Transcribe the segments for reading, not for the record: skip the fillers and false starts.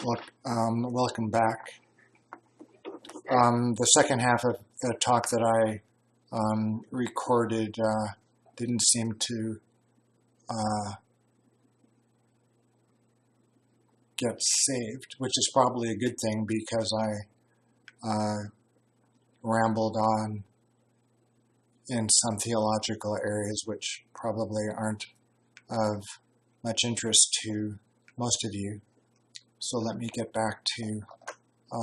Well, welcome back. The second half of the talk that I recorded didn't seem to get saved, which is probably a good thing because I rambled on in some theological areas which probably aren't of much interest to most of you. So let me get back to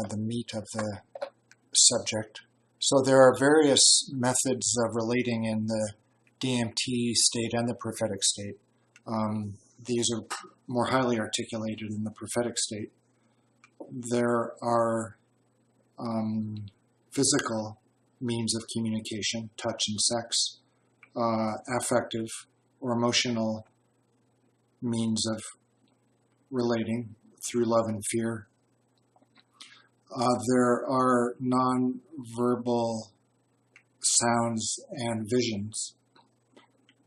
the meat of the subject. So there are various methods of relating in the DMT state and the prophetic state. These are more highly articulated in the prophetic state. There are physical means of communication, touch and sex, affective or emotional means of relating through love and fear. There are non-verbal sounds and visions.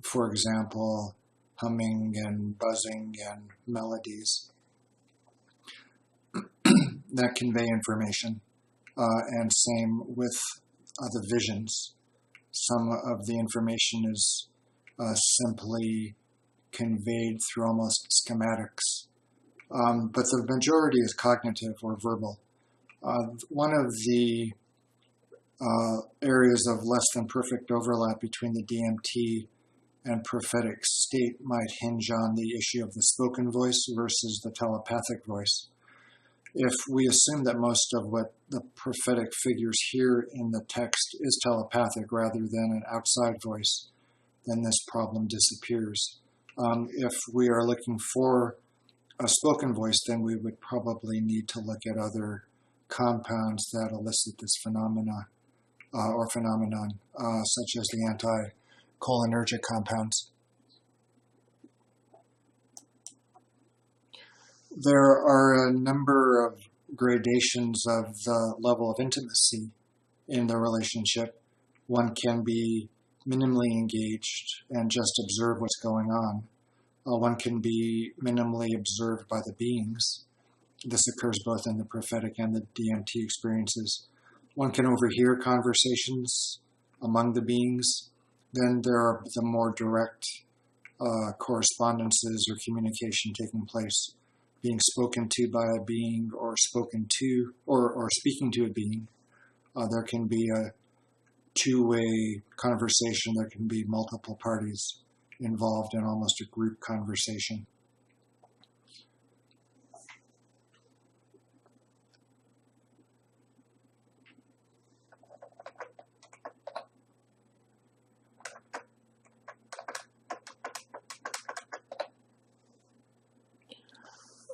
For example, humming and buzzing and melodies that convey information. And same with the visions. Some of the information is simply conveyed through almost schematics. But the majority is cognitive or verbal. One of the areas of less than perfect overlap between the DMT and prophetic state might hinge on the issue of the spoken voice versus the telepathic voice. If we assume that most of what the prophetic figures hear in the text is telepathic rather than an outside voice, then this problem disappears. If we are looking for a spoken voice, then we would probably need to look at other compounds that elicit this phenomenon, such as the anticholinergic compounds. There are a number of gradations of the level of intimacy in the relationship. One can be minimally engaged and just observe what's going on. One can be minimally observed by the beings. This occurs both in the prophetic and the DMT experiences. One can overhear conversations among the beings. Then there are the more direct correspondences or communication taking place, being spoken to by a being or spoken to or speaking to a being. There can be a two-way conversation. There can be multiple parties involved in almost a group conversation.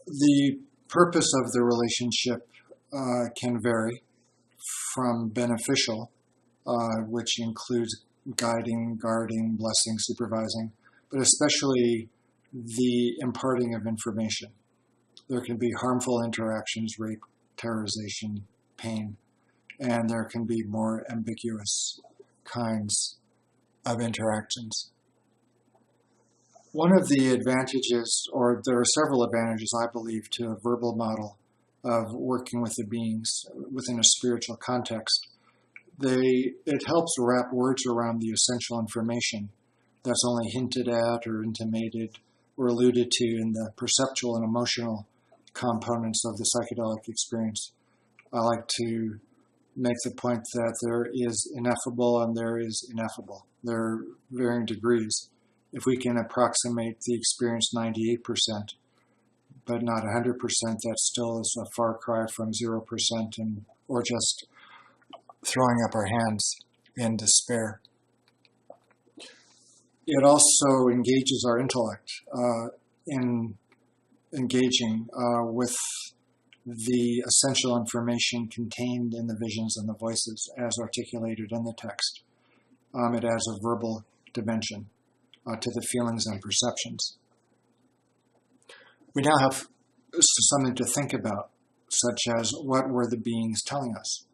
The purpose of the relationship can vary from beneficial, which includes guiding, guarding, blessing, supervising, but especially the imparting of information. There can be harmful interactions, rape, terrorization, pain, and there can be more ambiguous kinds of interactions. One of the advantages, or there are several advantages, I believe, to a verbal model of working with the beings within a spiritual context. It helps wrap words around the essential information that's only hinted at or intimated or alluded to in the perceptual and emotional components of the psychedelic experience. I like to make the point that there is ineffable and there is ineffable. There are varying degrees. If we can approximate the experience 98%, but not 100%, that still is a far cry from 0% or just throwing up our hands in despair. It also engages our intellect in engaging with the essential information contained in the visions and the voices as articulated in the text. It adds a verbal dimension to the feelings and perceptions. We now have something to think about, such as what were the beings telling us?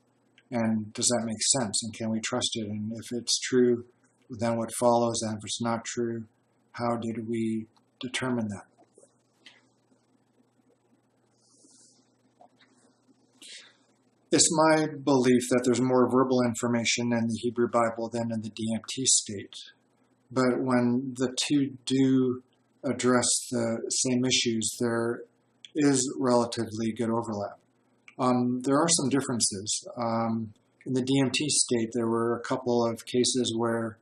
And does that make sense? And can we trust it? And if it's true, then what follows? And if it's not true, how did we determine that? It's my belief that there's more verbal information in the Hebrew Bible than in the DMT state. But when the two do address the same issues, there is relatively good overlap. There are some differences. In the DMT state, there were a couple of cases where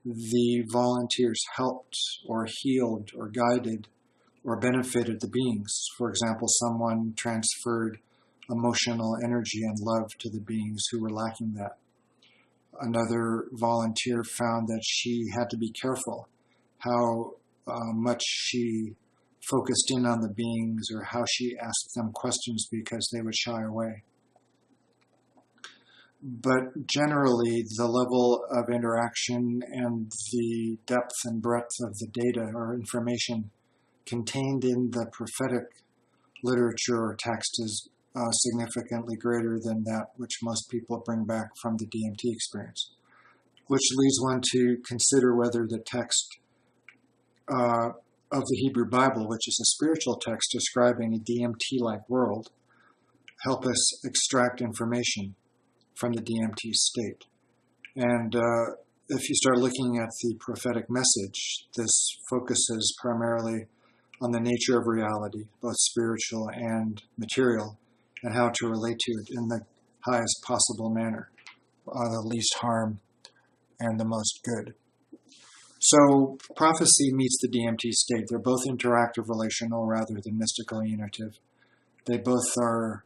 the volunteers helped or healed or guided or benefited the beings. For example, someone transferred emotional energy and love to the beings who were lacking that. Another volunteer found that she had to be careful how much she focused in on the beings or how she asked them questions because they would shy away. But generally, the level of interaction and the depth and breadth of the data or information contained in the prophetic literature or text is significantly greater than that which most people bring back from the DMT experience, which leads one to consider whether the text of the Hebrew Bible, which is a spiritual text describing a DMT-like world, help us extract information from the DMT state. And if you start looking at the prophetic message, this focuses primarily on the nature of reality, both spiritual and material, and how to relate to it in the highest possible manner, the least harm and the most good. So prophecy meets the DMT state. They're both interactive relational rather than mystical unitive. They both are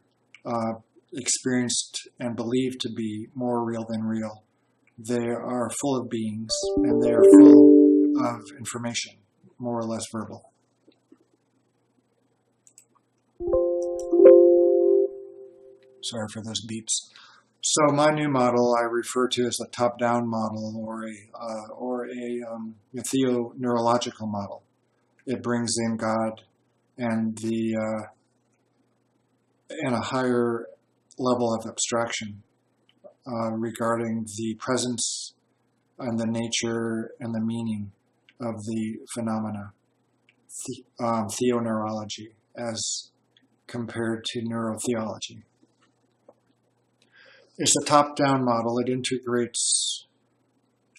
experienced and believed to be more real than real. They are full of beings, and they are full of information, more or less verbal. Sorry for those beeps. So my new model I refer to as a top-down model or a theoneurological model. It brings in God and and a higher level of abstraction regarding the presence and the nature and the meaning of the phenomena, theoneurology as compared to neurotheology. It's a top-down model. It integrates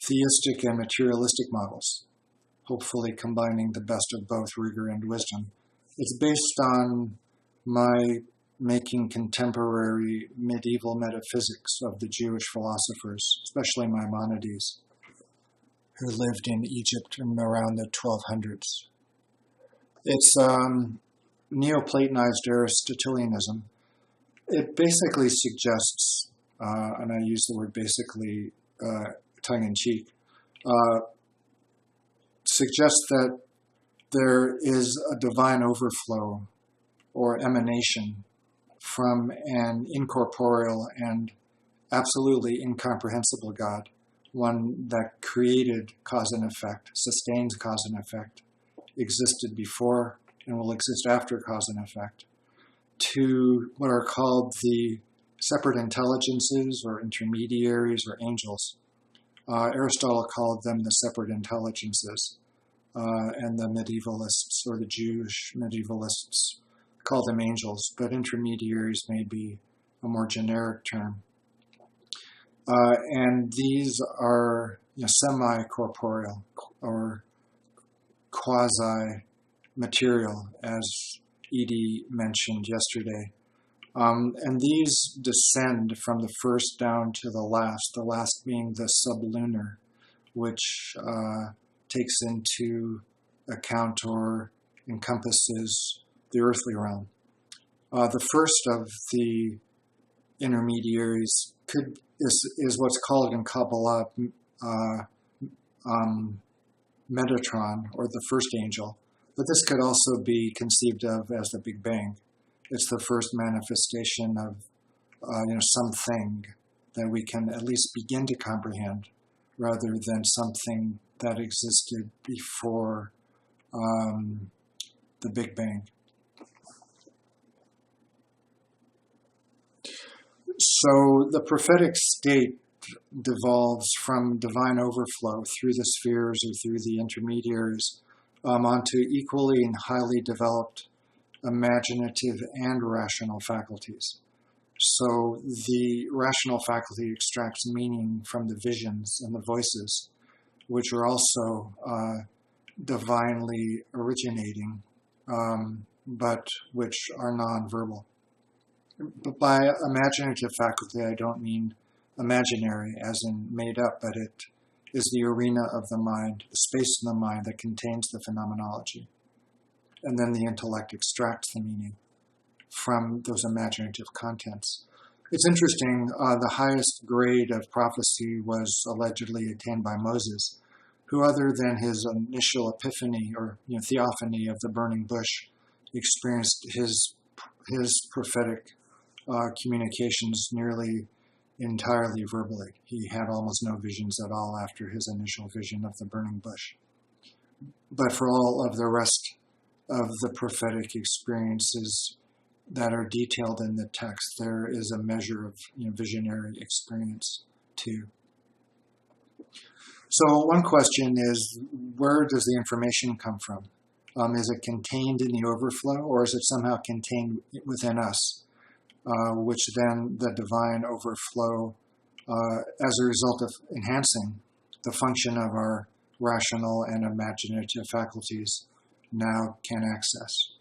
theistic and materialistic models, hopefully combining the best of both rigor and wisdom. It's based on my making contemporary medieval metaphysics of the Jewish philosophers, especially Maimonides, who lived in Egypt around the 1200s. It's Neoplatonized Aristotelianism. It basically suggests, and I use the word basically tongue-in-cheek, suggests that there is a divine overflow or emanation from an incorporeal and absolutely incomprehensible God, one that created cause and effect, sustains cause and effect, existed before and will exist after cause and effect, to what are called the separate intelligences or intermediaries or angels. Aristotle called them the separate intelligences, and the medievalists or the Jewish medievalists call them angels, but intermediaries may be a more generic term. And these are semi-corporeal or quasi-material, as Edie mentioned yesterday. And these descend from the first down to the last being the sublunar, which takes into account or encompasses the earthly realm. The first of the intermediaries is what's called in Kabbalah Metatron, or the first angel, but this could also be conceived of as the Big Bang. It's the first manifestation of something that we can at least begin to comprehend, rather than something that existed before the Big Bang. So the prophetic state devolves from divine overflow through the spheres or through the intermediaries onto equally and highly developed imaginative and rational faculties. So the rational faculty extracts meaning from the visions and the voices, which are also divinely originating, but which are nonverbal. But by imaginative faculty, I don't mean imaginary as in made up, but it is the arena of the mind, the space in the mind that contains the phenomenology. And then the intellect extracts the meaning from those imaginative contents. It's interesting, the highest grade of prophecy was allegedly attained by Moses, who, other than his initial epiphany or theophany of the burning bush, experienced his prophetic communications nearly entirely verbally. He had almost no visions at all after his initial vision of the burning bush. But for all of the rest of the prophetic experiences that are detailed in the text, there is a measure of visionary experience too. So one question is, where does the information come from? Is it contained in the overflow, or is it somehow contained within us, which then the divine overflow, as a result of enhancing the function of our rational and imaginative faculties, now can access?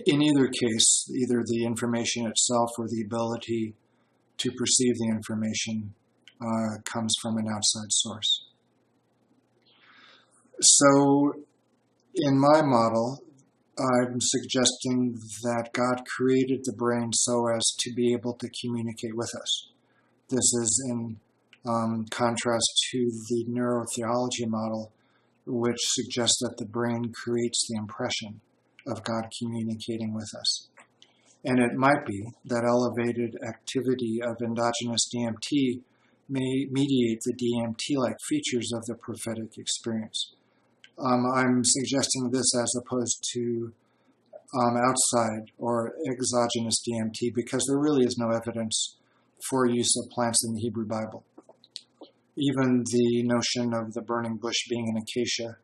In either case, either the information itself or the ability to perceive the information comes from an outside source. So in my model, I'm suggesting that God created the brain so as to be able to communicate with us. This is in contrast to the neurotheology model, which suggests that the brain creates the impression of God communicating with us. And it might be that elevated activity of endogenous DMT may mediate the DMT-like features of the prophetic experience. I'm suggesting this as opposed to outside or exogenous DMT because there really is no evidence for use of plants in the Hebrew Bible. Even the notion of the burning bush being an acacia,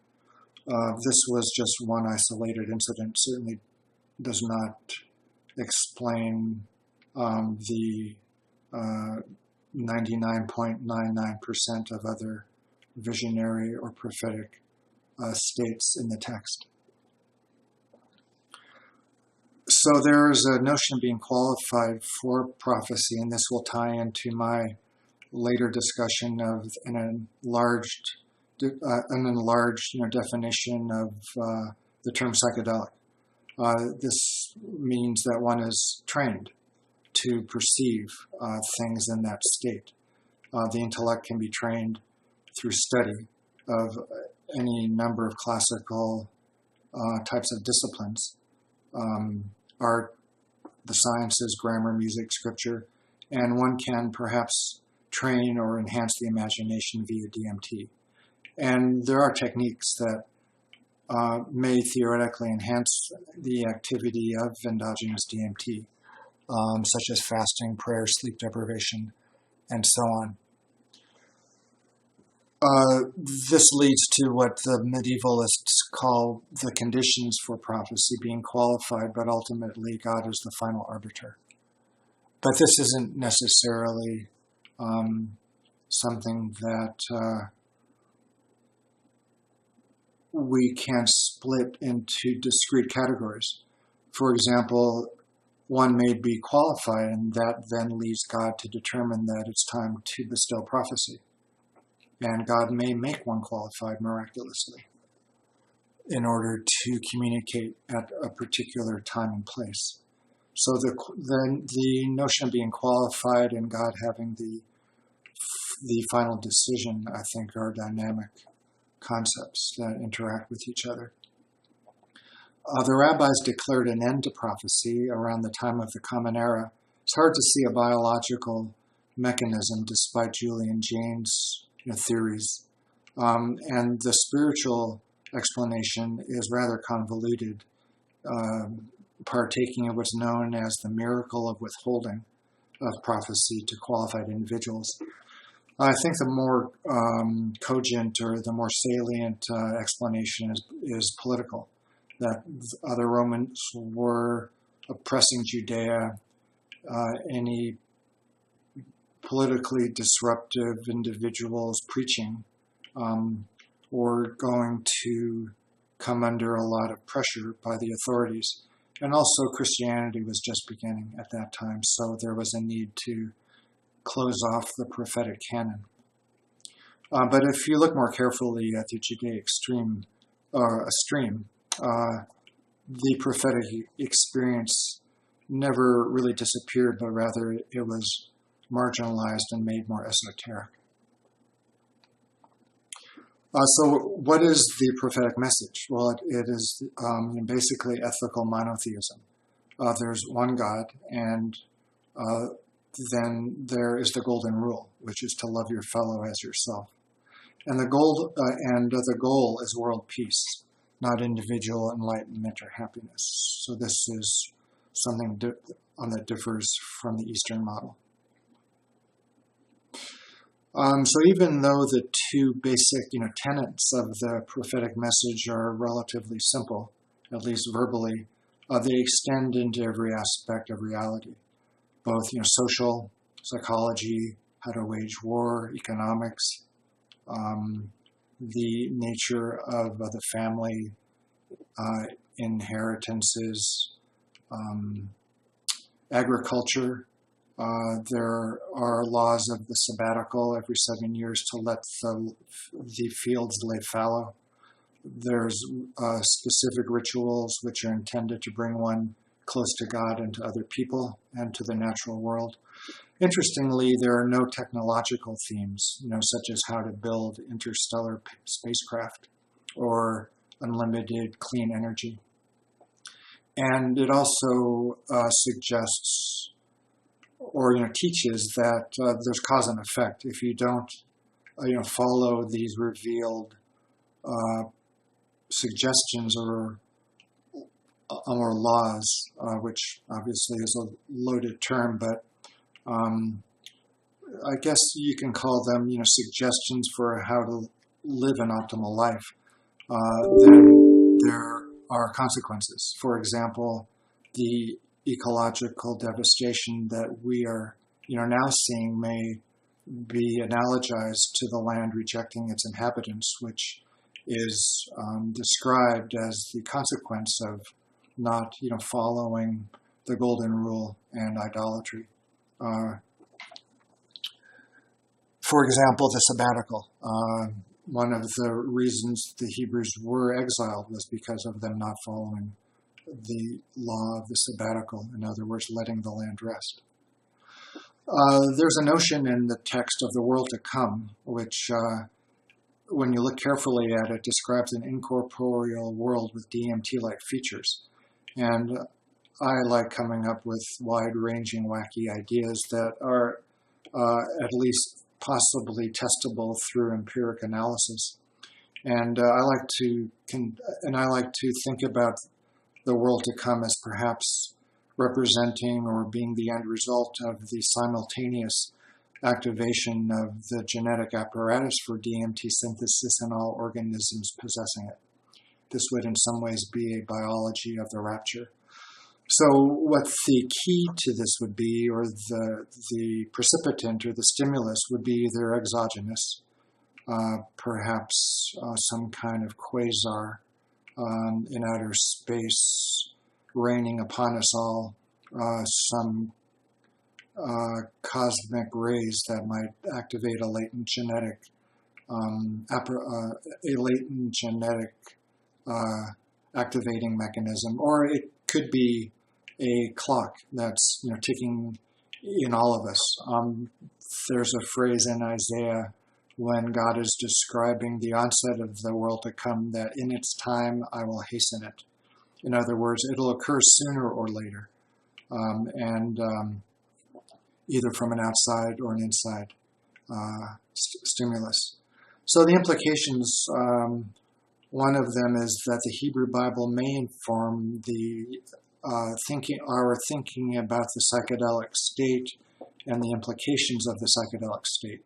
this was just one isolated incident, certainly does not explain the 99.99% of other visionary or prophetic states in the text. So there is a notion of being qualified for prophecy, and this will tie into my later discussion of an enlarged definition of the term psychedelic. This means that one is trained to perceive things in that state. The intellect can be trained through study of any number of classical types of disciplines, art, the sciences, grammar, music, scripture, and one can perhaps train or enhance the imagination via DMT. And there are techniques that may theoretically enhance the activity of endogenous DMT, such as fasting, prayer, sleep deprivation, and so on. This leads to what the medievalists call the conditions for prophecy being qualified, but ultimately God is the final arbiter. But this isn't necessarily something that we can split into discrete categories. For example, one may be qualified, and that then leads God to determine that it's time to bestow prophecy. And God may make one qualified miraculously in order to communicate at a particular time and place. So the notion of being qualified and God having the final decision, I think, are dynamic concepts that interact with each other. The rabbis declared an end to prophecy around the time of the Common Era. It's hard to see a biological mechanism despite Julian Jaynes' theories. And the spiritual explanation is rather convoluted, partaking of what's known as the miracle of withholding of prophecy to qualified individuals. I think the more cogent or the more salient explanation is political, that the Romans were oppressing Judea, any politically disruptive individuals preaching, were going to come under a lot of pressure by the authorities. And also Christianity was just beginning at that time, so there was a need to close off the prophetic canon. But if you look more carefully at the Judaic stream, the prophetic experience never really disappeared, but rather it was marginalized and made more esoteric. So what is the prophetic message? Well, it is basically ethical monotheism. There's one God, and then there is the golden rule, which is to love your fellow as yourself. And the goal is world peace, not individual enlightenment or happiness. So this is something that differs from the Eastern model. So even though the two basic, tenets of the prophetic message are relatively simple, at least verbally, they extend into every aspect of reality, both, social, psychology, how to wage war, economics, the nature of the family, inheritances, agriculture. There are laws of the sabbatical every 7 years to let the fields lay fallow. There's specific rituals which are intended to bring one close to God and to other people and to the natural world. Interestingly, there are no technological themes, such as how to build interstellar spacecraft or unlimited clean energy. And it also suggests or teaches that there's cause and effect. If you don't follow these revealed suggestions or laws, which obviously is a loaded term, but I guess you can call them suggestions for how to live an optimal life, then there are consequences. For example, the ecological devastation that we are now seeing may be analogized to the land rejecting its inhabitants, which is described as the consequence of not following the golden rule and idolatry. For example, the sabbatical. One of the reasons the Hebrews were exiled was because of them not following the law of the sabbatical, in other words, letting the land rest. There's a notion in the text of the world to come, which, when you look carefully at it, describes an incorporeal world with DMT-like features. And I like coming up with wide-ranging, wacky ideas that are at least possibly testable through empiric analysis. And I like to think about the world to come as perhaps representing or being the end result of the simultaneous activation of the genetic apparatus for DMT synthesis in all organisms possessing it. This would in some ways be a biology of the rapture. So what the key to this would be, or the precipitant or the stimulus, would be either exogenous, perhaps some kind of quasar in outer space raining upon us all, some cosmic rays that might activate a latent genetic activating mechanism, or it could be a clock that's ticking in all of us. There's a phrase in Isaiah when God is describing the onset of the world to come that in its time I will hasten it. In other words, it'll occur sooner or later, and either from an outside or an inside stimulus. So the implications, one of them is that the Hebrew Bible may inform the our thinking about the psychedelic state and the implications of the psychedelic state.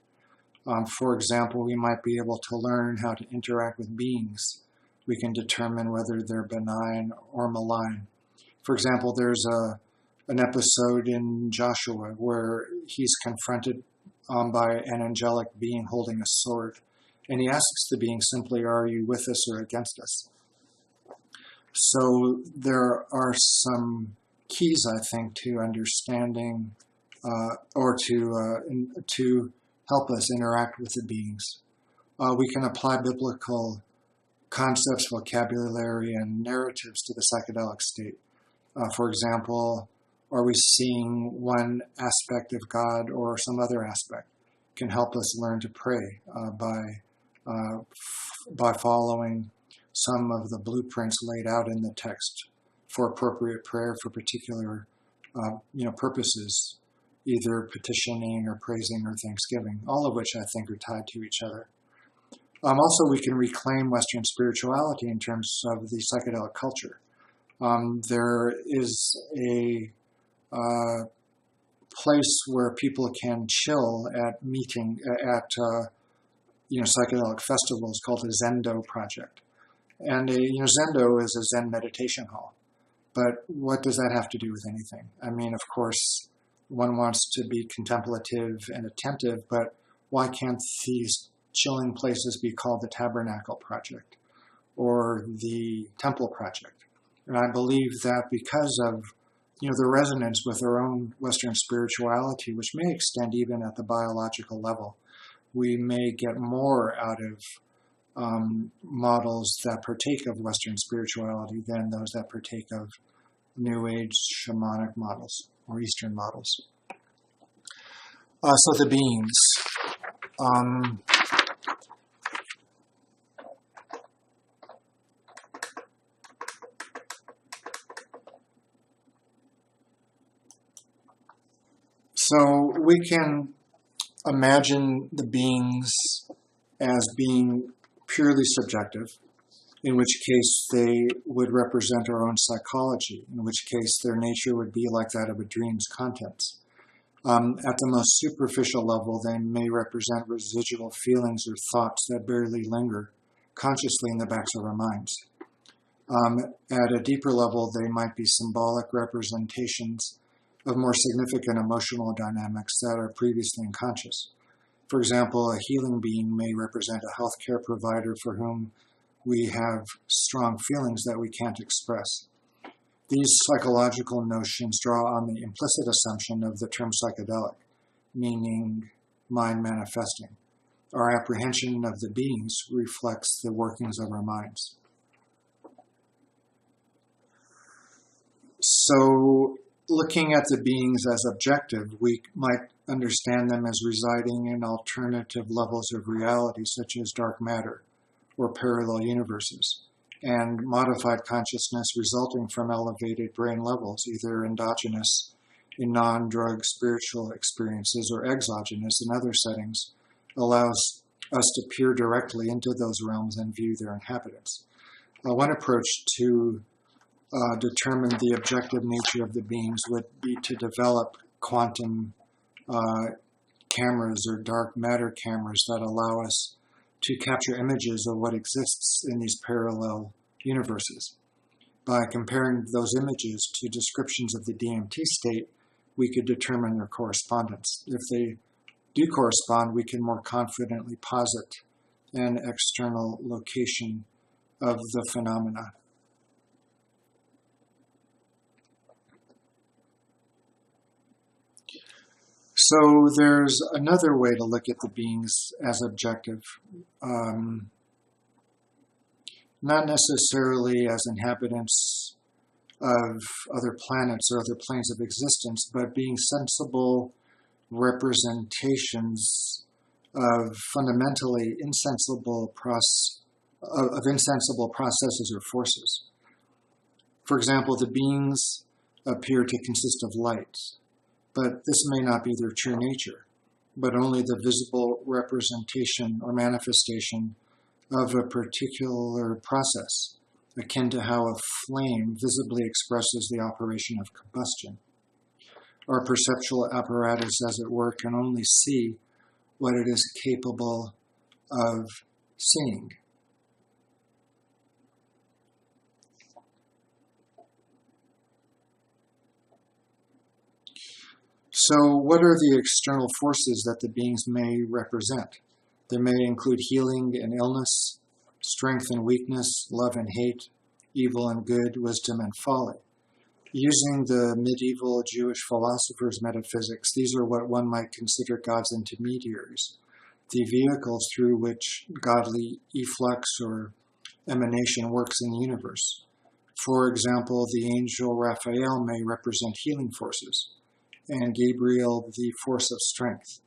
For example, we might be able to learn how to interact with beings. We can determine whether they're benign or malign. For example, there's an episode in Joshua where he's confronted by an angelic being holding a sword. And he asks the being simply, are you with us or against us? So there are some keys, I think, to understanding or to help us interact with the beings. We can apply biblical concepts, vocabulary, and narratives to the psychedelic state. For example, are we seeing one aspect of God or some other aspect? Can help us learn to pray by following some of the blueprints laid out in the text for appropriate prayer for particular purposes, either petitioning or praising or thanksgiving, all of which I think are tied to each other. Also, we can reclaim Western spirituality in terms of the psychedelic culture. There is a place where people can chill at psychedelic festivals called a Zendo project. And Zendo is a Zen meditation hall. But what does that have to do with anything? I mean, of course, one wants to be contemplative and attentive, but why can't these chilling places be called the Tabernacle Project or the Temple Project? And I believe that because of the resonance with our own Western spirituality, which may extend even at the biological level, we may get more out of models that partake of Western spirituality than those that partake of New Age shamanic models or Eastern models. So the beings. So we can imagine the beings as being purely subjective, in which case they would represent our own psychology, in which case their nature would be like that of a dream's contents. At the most superficial level, they may represent residual feelings or thoughts that barely linger consciously in the backs of our minds. At a deeper level, they might be symbolic representations of more significant emotional dynamics that are previously unconscious. For example, a healing being may represent a healthcare provider for whom we have strong feelings that we can't express. These psychological notions draw on the implicit assumption of the term psychedelic, meaning mind manifesting. Our apprehension of the beings reflects the workings of our minds. So, looking at the beings as objective, we might understand them as residing in alternative levels of reality, such as dark matter or parallel universes, and modified consciousness resulting from elevated brain levels, either endogenous in non-drug spiritual experiences or exogenous in other settings, allows us to peer directly into those realms and view their inhabitants. One approach to determine the objective nature of the beings would be to develop quantum cameras or dark matter cameras that allow us to capture images of what exists in these parallel universes. By comparing those images to descriptions of the DMT state, we could determine their correspondence. If they do correspond, we can more confidently posit an external location of the phenomena. So there's another way to look at the beings as objective, not necessarily as inhabitants of other planets or other planes of existence, but being sensible representations of fundamentally insensible processes or forces. For example, the beings appear to consist of light, but this may not be their true nature, but only the visible representation or manifestation of a particular process, akin to how a flame visibly expresses the operation of combustion. Our perceptual apparatus, as it were, can only see what it is capable of seeing. So what are the external forces that the beings may represent? They may include healing and illness, strength and weakness, love and hate, evil and good, wisdom and folly. Using the medieval Jewish philosophers' metaphysics, these are what one might consider God's intermediaries, the vehicles through which godly efflux or emanation works in the universe. For example, the angel Raphael may represent healing forces, and Gabriel the force of strength.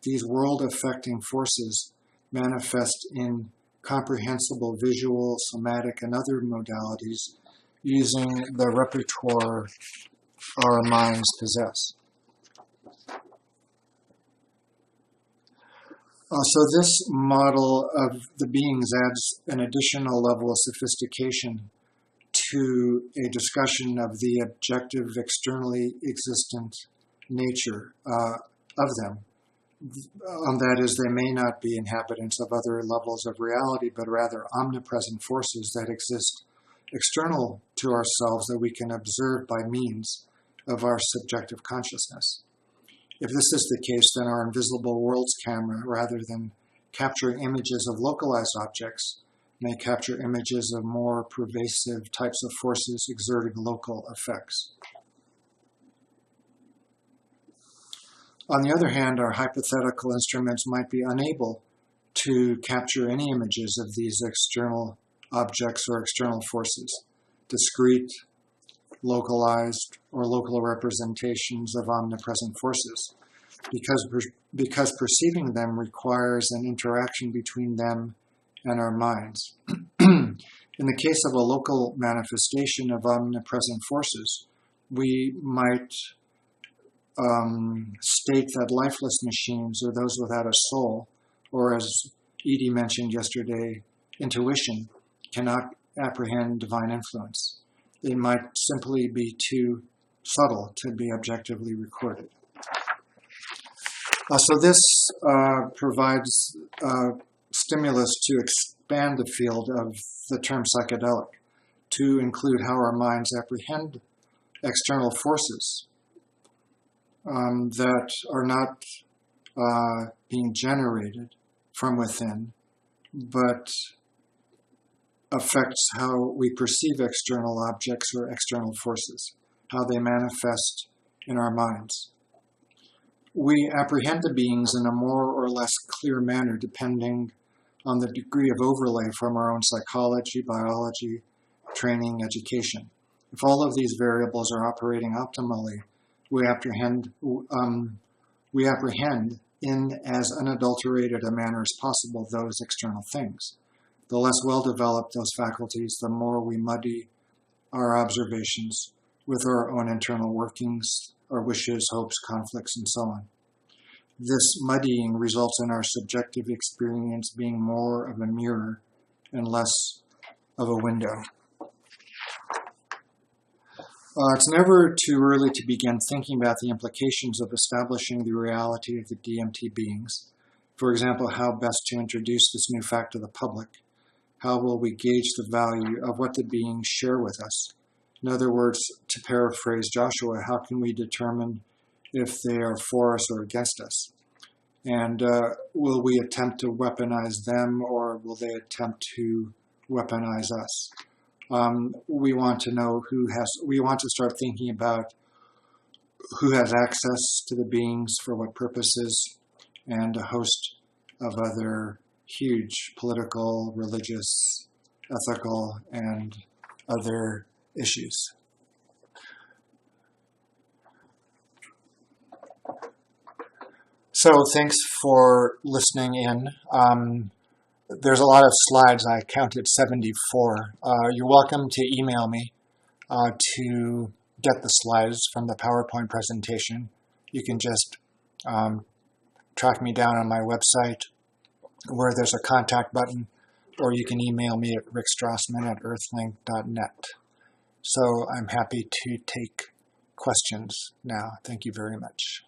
These world-affecting forces manifest in comprehensible visual, somatic, and other modalities using the repertoire our minds possess. So this model of the beings adds an additional level of sophistication to a discussion of the objective, externally existent nature of them. That is, they may not be inhabitants of other levels of reality, but rather omnipresent forces that exist external to ourselves that we can observe by means of our subjective consciousness. If this is the case, then our invisible worlds camera, rather than capturing images of localized objects, may capture images of more pervasive types of forces exerting local effects. On the other hand, our hypothetical instruments might be unable to capture any images of these external objects or external forces, discrete, localized, or local representations of omnipresent forces, because perceiving them requires an interaction between them and our minds. In the case of a local manifestation of omnipresent forces, we might state that lifeless machines, or those without a soul, or as Edie mentioned yesterday, intuition, cannot apprehend divine influence. They might simply be too subtle to be objectively recorded. So this provides stimulus to expand the field of the term psychedelic to include how our minds apprehend external forces that are not being generated from within, but affects how we perceive external objects or external forces, how they manifest in our minds. We apprehend the beings in a more or less clear manner depending on the degree of overlay from our own psychology, biology, training, education. If all of these variables are operating optimally, we apprehend in as unadulterated a manner as possible those external things. The less well-developed those faculties, the more we muddy our observations with our own internal workings, our wishes, hopes, conflicts, and so on. This muddying results in our subjective experience being more of a mirror and less of a window. It's never too early to begin thinking about the implications of establishing the reality of the DMT beings. For example, how best to introduce this new fact to the public. How will we gauge the value of what the beings share with us? In other words, to paraphrase Joshua, how can we determine if they are for us or against us? And will we attempt to weaponize them, or will they attempt to weaponize us? We want to know we want to start thinking about who has access to the beings, for what purposes, and a host of other huge political, religious, ethical, and other issues. So thanks for listening in. There's a lot of slides. I counted 74. You're welcome to email me to get the slides from the PowerPoint presentation. You can just track me down on my website where there's a contact button, or you can email me at rickstrassman@earthlink.net. So I'm happy to take questions now. Thank you very much.